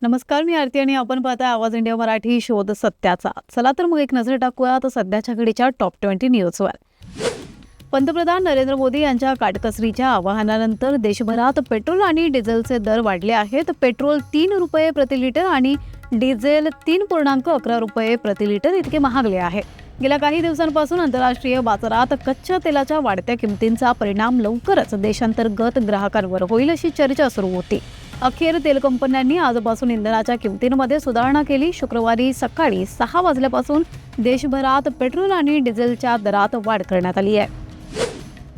नमस्कार, मी आरती आणि आपण पाहताय आवाज इंडिया मराठी शोध सत्याचा. चला तर मग एक नजर टाकूया तर सध्याच्या घडीच्या टॉप 20 न्यूजवर. पंतप्रधान नरेंद्र मोदी यांच्या काटकसरीच्या आवाहनानंतर देशभरात पेट्रोल आणि डिझेलचे दर वाढले आहेत. पेट्रोल 3 रुपये प्रति लिटर आणि डिझेल 3.11 रुपये प्रति लिटर इतके महागले आहे. गेल्या काही दिवसांपासून आंतरराष्ट्रीय बाजारात कच्च्या तेलाच्या वाढत्या किमतींचा परिणाम लवकरच देशांतर्गत ग्राहकांवर होईल अशी चर्चा सुरू होती. अखेर तेल कंपन्यांनी आजपासून इंधनाच्या किमतींमध्ये सुधारणा केली. शुक्रवारी सकाळी 6 वाजल्यापासून देशभरात पेट्रोल आणि डिझेलच्या दरात वाढ करण्यात आली आहे.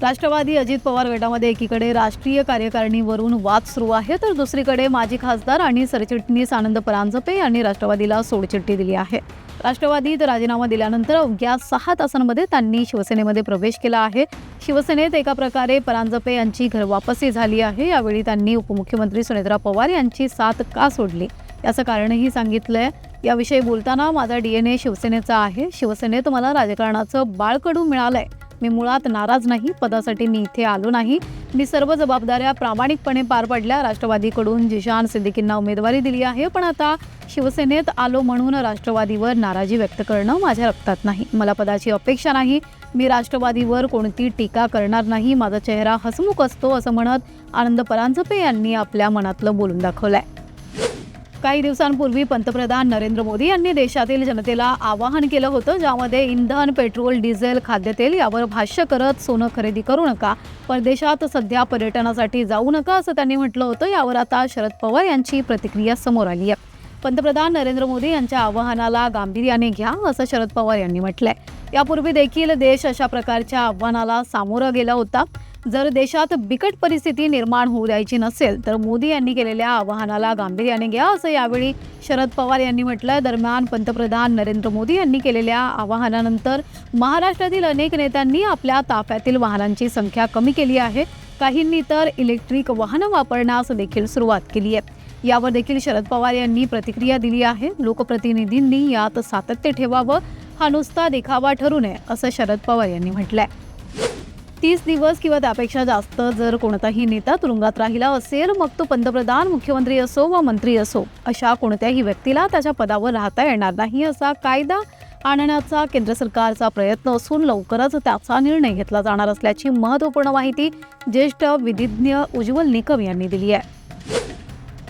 राष्ट्रवादी अजित पवार गटामध्ये एकीकडे राष्ट्रीय कार्यकारिणीवरून वाद सुरू आहे, तर दुसरीकडे माजी खासदार आणि सरचिटणीस आनंद परांजपे यांनी राष्ट्रवादीला सोडचिठ्ठी दिली आहे. राष्ट्रवादीत राजीनामा दिल्यानंतर अवघ्या 6 तासांमध्ये त्यांनी शिवसेनेमध्ये प्रवेश केला आहे. शिवसेनेत एका प्रकारे परांजपे यांची घरवापसी झाली आहे. यावेळी त्यांनी उपमुख्यमंत्री सुनेत्रा पवार यांची साथ का सोडली याचं कारणही सांगितलंय. याविषयी बोलताना माझा DNA शिवसेनेचा आहे. शिवसेनेत मला राजकारणाचं बाळकडू मिळालंय. मी मुळात नाराज नाही. पदासाठी मी इथे आलो नाही. मी सर्व जबाबदाऱ्या प्रामाणिकपणे पार पाडल्या. राष्ट्रवादीकडून जिशान सिद्दीकींना उमेदवारी दिली आहे, पण आता शिवसेनेत आलो म्हणून राष्ट्रवादीवर नाराजी व्यक्त करणं माझ्या रक्तात नाही. मला पदाची अपेक्षा नाही. मी राष्ट्रवादीवर कोणती टीका करणार नाही. माझा चेहरा हसमुख असतो असं म्हणत आनंद परांजपे यांनी आपल्या मनातलं बोलून दाखवलंय. काही दिवसांपूर्वी पंतप्रधान नरेंद्र मोदी यांनी देशातील जनतेला आवाहन केलं होतं, ज्यामध्ये इंधन, पेट्रोल, डिझेल, खाद्यतेल यावर भाष्य करत सोनं खरेदी करू नका, परदेशात सध्या पर्यटनासाठी जाऊ नका असं त्यांनी म्हटलं होतं. यावर आता शरद पवार यांची प्रतिक्रिया समोर आली आहे. पंतप्रधान नरेंद्र मोदी यांच्या आवाहनाला गांभीर्याने घ्या असं शरद पवार यांनी म्हटलंय. यापूर्वी देखील देश अशा प्रकारच्या आव्हानाला सामोरा गेला होता. जर देशात बिकट परिस्थिती निर्माण होऊ द्यायची नसेल तर मोदी यांनी केलेल्या आवाहनाला गांभीर्याने घ्या असं यावेळी शरद पवार यांनी म्हटलंय. दरम्यान पंतप्रधान नरेंद्र मोदी यांनी केलेल्या आवाहनानंतर महाराष्ट्रातील अनेक नेत्यांनी आपल्या ताफ्यातील वाहनांची संख्या कमी केली आहे. काहींनी तर इलेक्ट्रिक वाहनं वापरण्यास देखील सुरुवात केली आहे. यावर देखील शरद पवार यांनी प्रतिक्रिया दिली आहे. लोकप्रतिनिधींनी यात सातत्य ठेवावं, हा नुसता देखावा ठरू नये असं शरद पवार यांनी म्हटलंय. 30 दिवस किंवा त्यापेक्षा जास्त जर कोणताही नेता तुरुंगात राहिला असेल, मग तो पंतप्रधान, मुख्यमंत्री असो वा मंत्री असो, अशा कोणत्याही व्यक्तीला त्याच्या पदावर राहता येणार नाही असा कायदा आणण्याचा केंद्र सरकारचा प्रयत्न असून लवकरच त्याचा निर्णय घेतला जाणार असल्याची महत्त्वपूर्ण माहिती ज्येष्ठ विधिज्ञ उज्ज्वल निकम यांनी दिली आहे.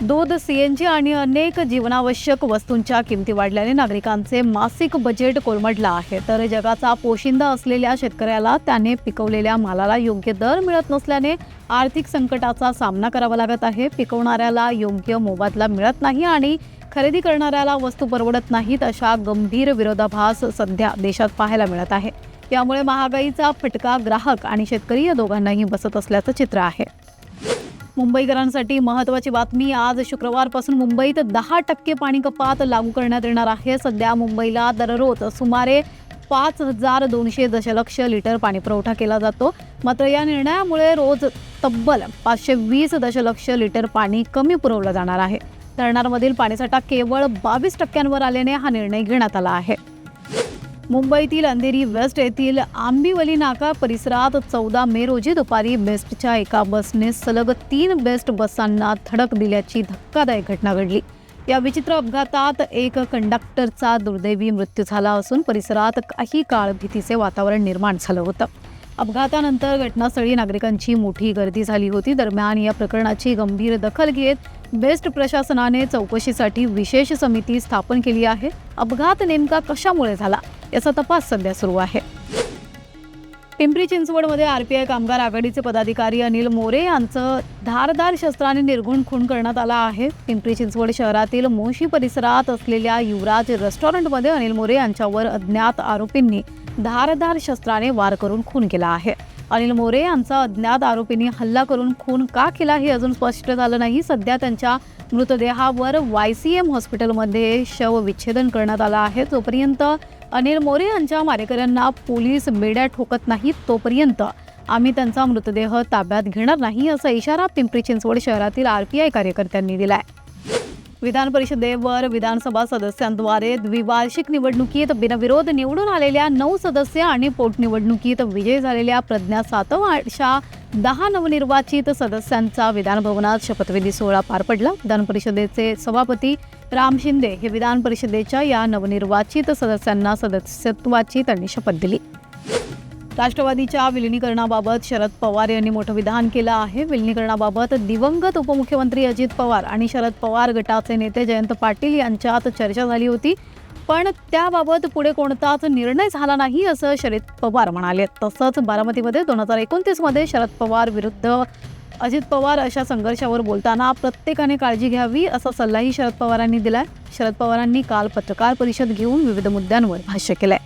दूध, CNG आणि अनेक जीवनावश्यक वस्तूंच्या किमती वाढल्याने नागरिकांचे मासिक बजेट कोलमडलं आहे. तर जगाचा पोशिंदा असलेल्या शेतकऱ्याला त्याने पिकवलेल्या मालाला योग्य दर मिळत नसल्याने आर्थिक संकटाचा सामना करावा लागत आहे. पिकवणाऱ्याला योग्य मोबदला मिळत नाही आणि खरेदी करणाऱ्याला वस्तू परवडत नाहीत, अशा गंभीर विरोधाभास सध्या देशात पाहायला मिळत आहे. यामुळे महागाईचा फटका ग्राहक आणि शेतकरी या दोघांनाही बसत असल्याचं चित्र आहे. मुंबईकरांसाठी महत्त्वाची बातमी. आज शुक्रवारपासून मुंबईत 10% पाणी कपात लागू करण्यात येणार आहे. सध्या मुंबईला दररोज सुमारे 5200 दशलक्ष लिटर पाणीपुरवठा केला जातो. मात्र या निर्णयामुळे रोज तब्बल 520 दशलक्ष लिटर पाणी कमी पुरवलं जाणार आहे. धरणांमधील पाणीसाठा केवळ 22% आल्याने हा निर्णय घेण्यात आला आहे. मुंबईतील अंधेरी वेस्ट येथील आंबिवली नाका परिसरात 14 मे रोजी दुपारी बेस्टच्या एका बसने सलग 3 बेस्ट बसांना धडक दिल्याची धक्कादायक घटना घडली. या विचित्र अपघातात एक कंडक्टरचा दुर्दैवी मृत्यू झाला असून परिसरात काही काळ भीतीचे वातावरण निर्माण झालं होतं. अपघातानंतर घटनास्थळी नागरिकांची मोठी गर्दी झाली होती. दरम्यान या प्रकरणाची गंभीर दखल घेत बेस्ट प्रशासनाने चौकशीसाठी विशेष समिती स्थापन केली आहे. अपघात नेमका कशामुळे झाला याचा तपास सध्या सुरू आहे. पिंपरी चिंचवडमध्ये RPI कामगार आघाडीचे पदाधिकारी अनिल मोरे यांचं धारदार शस्त्राने निर्घुण खून करण्यात आला आहे. पिंपरी चिंचवड शहरातील मोशी परिसरात असलेल्या युवराज रेस्टॉरंटमध्ये अनिल मोरे यांच्यावर अज्ञात आरोपींनी धारदार शस्त्राने वार करून खून केला आहे. अनिल मोरे यांचा अज्ञात आरोपींनी हल्ला करून खून का केला हे अजून स्पष्ट झालं नाही. सध्या त्यांच्या मृतदेहावर YCM हॉस्पिटलमध्ये शवविच्छेदन करण्यात आलं आहे. जोपर्यंत अनिल मोरे यांच्या मारेकऱ्यांना पोलीस बेड्या ठोकत नाहीत तोपर्यंत आम्ही त्यांचा मृतदेह ताब्यात घेणार नाही असा इशारा पिंपरी चिंचवड शहरातील RPI कार्यकर्त्यांनी दिलाय. विधान परिषदेवर विधानसभा सदस्यांद्वारे द्विवार्षिक निवडणुकीत बिनविरोध निवडून आलेल्या 9 सदस्य आणि पोटनिवडणुकीत विजयी झालेल्या प्रज्ञा सातव अशा 10 नवनिर्वाचित सदस्यांचा विधानभवनात शपथविधी सोहळा पार पडला. विधान परिषदेचे सभापती राम शिंदे हे विधान परिषदेच्या या नवनिर्वाचित सदस्यांना सदस्यत्वाची त्यांनी शपथ दिली. राष्ट्रवादीच्या विलिनीकरणाबाबत शरद पवार यांनी मोठं विधान केलं आहे. विलिनीकरणाबाबत दिवंगत उपमुख्यमंत्री अजित पवार आणि शरद पवार गटाचे नेते जयंत पाटील यांच्यात चर्चा झाली होती, पण त्याबाबत पुढे कोणताच निर्णय झाला नाही असं शरद पवार म्हणाले. तसंच बारामतीमध्ये 2029 मध्ये शरद पवार विरुद्ध अजित पवार अशा संघर्षावर बोलताना प्रत्येकाने काळजी घ्यावी असा सल्लाही शरद पवारांनी दिलाय. शरद पवारांनी काल पत्रकार परिषद घेऊन विविध मुद्द्यांवर भाष्य केलंय.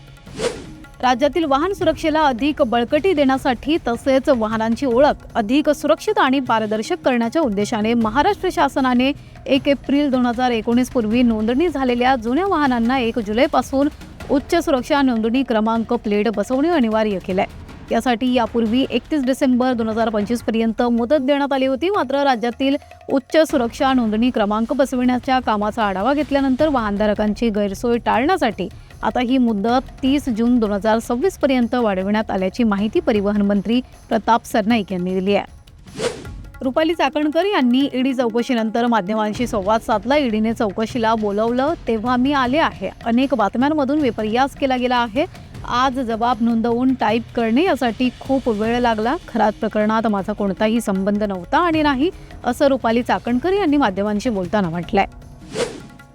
राज्यातील वाहन सुरक्षेला अधिक बळकटी देण्यासाठी तसेच वाहनांची ओळख अधिक सुरक्षित आणि पारदर्शक करण्याच्या उद्देशाने महाराष्ट्र शासनाने 1 एप्रिल 2019 पूर्वी नोंदणी झालेल्या जुन्या वाहनांना 1 जुलैपासून उच्च सुरक्षा नोंदणी क्रमांक प्लेट बसवणे अनिवार्य केलंय. यासाठी यापूर्वी 31 डिसेंबर 2025 पर्यंत मुदत देण्यात आली होती. मात्र राज्यातील उच्च सुरक्षा नोंदणी क्रमांक बसविण्याच्या कामाचा आढावा घेतल्यानंतर वाहनधारकांची गैरसोय टाळण्यासाठी आता ही मुदत 30 जून 2026 पर्यंत वाढविण्यात आल्याची माहिती परिवहन मंत्री प्रताप सरनाईक यांनी दिली आहे. रुपाली चाकणकर यांनी ईडी चौकशीनंतर माध्यमांशी संवाद साधला. ईडीने चौकशीला बोलवलं तेव्हा मी आले आहे. अनेक बातम्यांमधून विपर्यास केला गेला आहे. आज जबाब नोंदवून टाईप करणे यासाठी खूप वेळ लागला. खरात प्रकरणात माझा कोणताही संबंध नव्हता आणि नाही असं रुपाली चाकणकर यांनी माध्यमांशी बोलताना म्हटलंय.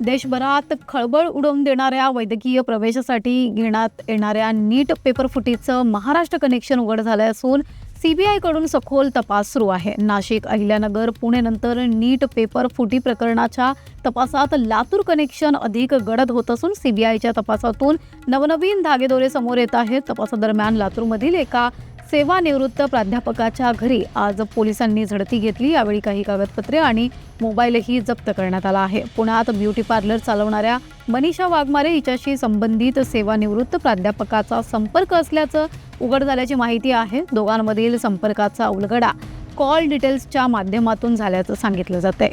देशभरात खळबळ उडवून देणाऱ्या वैद्यकीय प्रवेशासाठी घेण्यात येणाऱ्या नीट पेपरफुटीचं महाराष्ट्र कनेक्शन उघड झालं असून सीबीआयकडून सखोल तपास सुरू आहे. नाशिक, अहिल्यानगर, पुणे नंतर नीट पेपर फुटी प्रकरणाच्या तपासात लातूर कनेक्शन अधिक गडद होत असून सीबीआयच्या तपासातून नवनवीन धागेदोरे समोर येत आहेत. तपासादरम्यान लातूरमधील एका सेवानिवृत्त प्राध्यापकाच्या घरी आज पोलिसांनी झडती घेतली. यावेळी काही कागदपत्रे आणि मोबाईलही जप्त करण्यात आला आहे. पुण्यात ब्युटी पार्लर चालवणाऱ्या मनीषा वाघमारे हिच्याशी संबंधित सेवानिवृत्त प्राध्यापकाचा संपर्क असल्याचं उघड झाल्याची माहिती आहे. दोघांमधील संपर्काचा उलगडा कॉल डिटेल्सच्या माध्यमातून झाल्याचं सांगितलं जातंय.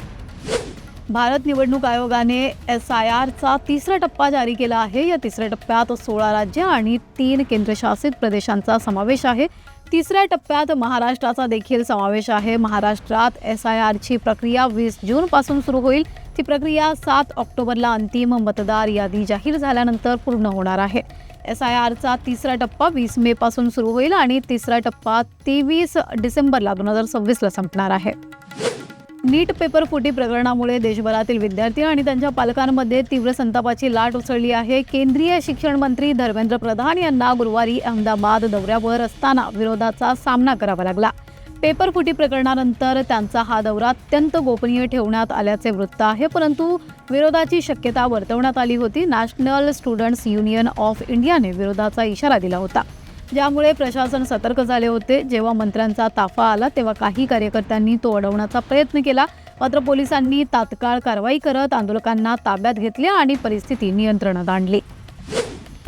भारत निवडणूक आयोगाने SIRचा 3रा टप्पा जारी केला आहे. या 3ऱ्या टप्प्यात 16 राज्य आणि 3 केंद्रशासित प्रदेशांचा समावेश आहे. 3ऱ्या टप्प्यात महाराष्ट्राचा देखील समावेश आहे. महाराष्ट्रात SIRची प्रक्रिया 20 जूनपासून सुरू होईल. ती प्रक्रिया 7 ऑक्टोबरला अंतिम मतदार यादी जाहीर झाल्यानंतर पूर्ण होणार आहे. SIRचा 3रा टप्पा 20 मे पासून सुरू होईल आणि 3रा टप्पा 23 डिसेंबरला 2026ला संपणार आहे. नीट पेपर फुटी प्रकरणामुळे देशभरातील विद्यार्थी आणि त्यांच्या पालकांमध्ये तीव्र संतापाची लाट उसळली आहे. केंद्रीय शिक्षण मंत्री धर्मेंद्र प्रधान यांना गुरुवारी अहमदाबाद दौऱ्यावर असताना विरोधाचा सामना करावा लागला. पेपर फुटी प्रकरणानंतर त्यांचा हा दौरा अत्यंत गोपनीय ठेवण्यात आल्याचे वृत्त आहे, परंतु विरोधाची शक्यता वर्तवण्यात आली होती. नॅशनल स्टुडंट्स युनियन ऑफ इंडियाने विरोधाचा इशारा दिला होता, ज्यामुळे प्रशासन सतर्क झाले होते. जेव्हा मंत्र्यांचा ताफा आला तेव्हा काही कार्यकर्त्यांनी तो अडवण्याचा प्रयत्न केला, मात्र पोलिसांनी तात्काळ कारवाई करत आंदोलकांना ताब्यात घेतले आणि परिस्थिती नियंत्रणात आणली.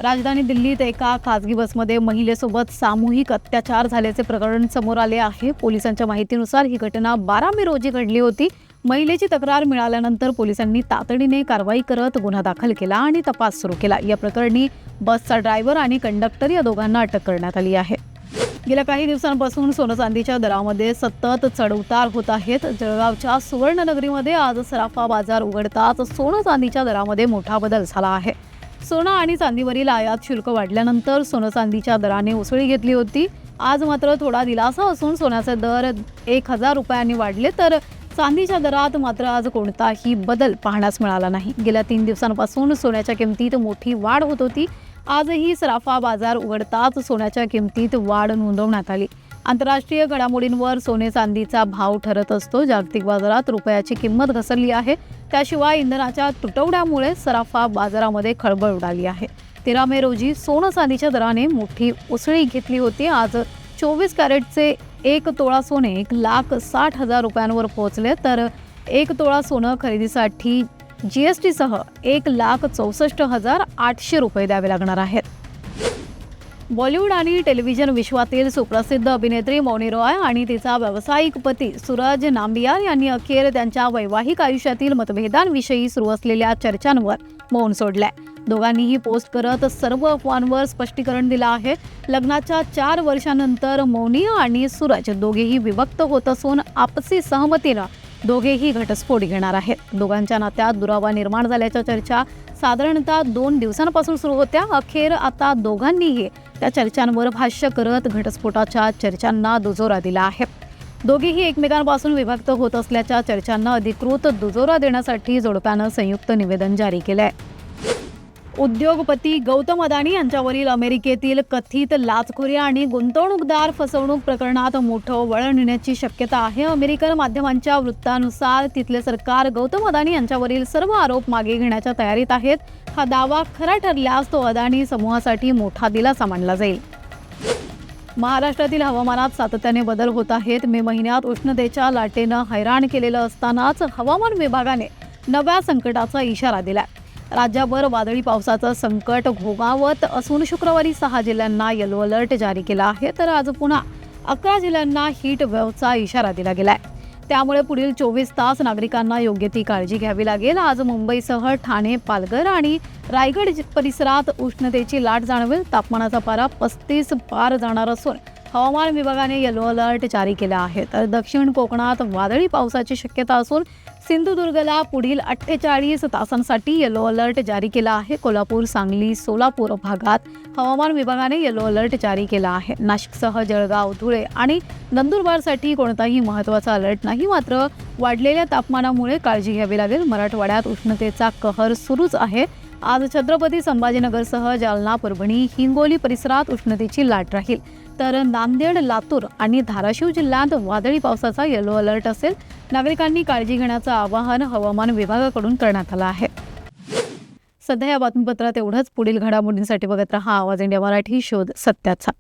राजधानी दिल्लीत एका खासगी बसमध्ये महिलेसोबत सामूहिक अत्याचार झाल्याचे प्रकरण समोर आले आहे. पोलिसांच्या माहितीनुसार ही घटना 12 मे रोजी घडली होती. महिलेची तक्रार मिळाल्यानंतर पोलिसांनी तातडीने कारवाई करत गुन्हा दाखल केला आणि तपास सुरू केला. या प्रकरणी बसचा ड्रायव्हर आणि कंडक्टर या दोघांना अटक करण्यात आली आहे. गेल्या काही दिवसांपासून सोनं चांदीच्या दरामध्ये सतत चढउतार होत आहेत. जळगावच्या सुवर्णनगरीमध्ये आज सराफा बाजार उघडताच सोनं चांदीच्या दरामध्ये मोठा बदल झाला आहे. सोनं आणि चांदीवरील आयात शुल्क वाढल्यानंतर सोनं चांदीच्या दराने उसळी घेतली होती. आज मात्र थोडा दिलासा असून सोन्याचे दर 1000 रुपयांनी वाढले, तर चांदीच्या दरात मात्र आज कोणताही बदल पाहण्यास मिळाला नाही. गेल्या 3 दिवसांपासून सोन्याच्या किमतीत मोठी वाढ होत होती. आजही सराफा बाजार उघडताच सोन्याच्या किमतीत वाढ नोंदवण्यात आली. आंतरराष्ट्रीय घडामोडींवर सोने चांदीचा भाव ठरत असतो. जागतिक बाजारात रुपयाची किंमत घसरली आहे. त्याशिवाय इंधनाच्या तुटवड्यामुळे सराफा बाजारामध्ये खळबळ उडाली आहे. 13 मे रोजी सोनं चांदीच्या दराने मोठी उसळी घेतली होती. आज 24 कॅरेटचे 1 तोळा सोने 1,60,000 रुपयांवर पोहोचले, तर 1 तोळा सोनं खरेदीसाठी GSTसह 1,64,800 रुपये द्यावे लागणार आहेत. बॉलिवूड आणि टेलिव्हिजन विश्वातील सुप्रसिद्ध अभिनेत्री मौनी रॉय आणि तिचा व्यावसायिक पती सूरज नांबियार यांनी अखेर त्यांच्या वैवाहिक आयुष्यातील मतभेदांविषयी सुरू असलेल्या चर्चांवर मौन सोडलंय. दोघांनीही पोस्ट करत सर्व अफवांवर स्पष्टीकरण दिलं आहे. लग्नाच्या 4 वर्षांनंतर मौनी आणि सूरज दोघेही विभक्त होत असून आपसी सहमतीनं दोघेही घटस्फोट घेणार आहेत. दोघांच्या नात्यात दुरावा निर्माण झाल्याच्या चर्चा साधारणतः 2 दिवसांपासून सुरू होत्या. अखेर आता दोघांनीही त्या चर्चांवर भाष्य करत घटस्फोटाच्या चर्चांना दुजोरा दिला आहे. दोघेही एकमेकांपासून विभक्त होत असल्याच्या चर्चांना अधिकृत दुजोरा देण्यासाठी जोडप्यानं संयुक्त निवेदन जारी केलं आहे. उद्योगपती गौतम अदानी यांच्यावरील अमेरिकेतील कथित लाचखोरी आणि गुंतवणूकदार फसवणूक प्रकरणात मोठं वळण येण्याची शक्यता आहे. अमेरिकन माध्यमांच्या वृत्तानुसार तिथले सरकार गौतम अदानी यांच्यावरील सर्व आरोप मागे घेण्याच्या तयारीत आहेत. हा दावा खरा ठरल्यास तो अदानी समूहासाठी मोठा दिलासा मानला जाईल. महाराष्ट्रातील हवामानात सातत्याने बदल होत आहेत. मे महिन्यात उष्णतेच्या लाटेनं हैराण केलेलं असतानाच हवामान विभागाने नव्या संकटाचा इशारा दिला. राज्यभर वादळी पावसाचं संकट घोघावत असून शुक्रवारी 6 जिल्ह्यांना येलो अलर्ट जारी केला आहे, तर आज पुन्हा 11 जिल्ह्यांना हीट वेव्हचा इशारा दिला गेलाय. त्यामुळे पुढील 24 तास नागरिकांना योग्य ती काळजी घ्यावी लागेल. आज मुंबईसह ठाणे, पालघर आणि रायगड परिसरात उष्णतेची लाट जाणवेल. तापमानाचा पारा 35 पार जाणार असून हवामान विभागाने येलो अलर्ट जारी केला आहे. तर दक्षिण कोकणात वादळी पावसाची शक्यता असून सिंधुदुर्गला पुढील 48 तासांसाठी येलो अलर्ट जारी केला आहे. कोल्हापूर, सांगली, सोलापूर भागात हवामान विभागाने येलो अलर्ट जारी केला आहे. नाशिकसह जळगाव, धुळे आणि नंदुरबारसाठी कोणताही महत्त्वाचा अलर्ट नाही. मात्र वाढलेल्या तापमानामुळे काळजी घ्यावी लागेल. मराठवाड्यात उष्णतेचा कहर सुरूच आहे. आज छत्रपती संभाजीनगरसह जालना, परभणी, हिंगोली परिसरात उष्णतेची लाट राहील. तर नांदेड, लातूर आणि धाराशिव जिल्ह्यात वादळी पावसाचा येलो अलर्ट असेल. नागरिकांनी काळजी घेण्याचं आवाहन हवामान विभागाकडून करण्यात आलं आहे. सध्या या बातमीपत्रात एवढंच. पुढील घडामोडींसाठी बघत रहा आवाज इंडिया मराठी, शोध सत्याचा.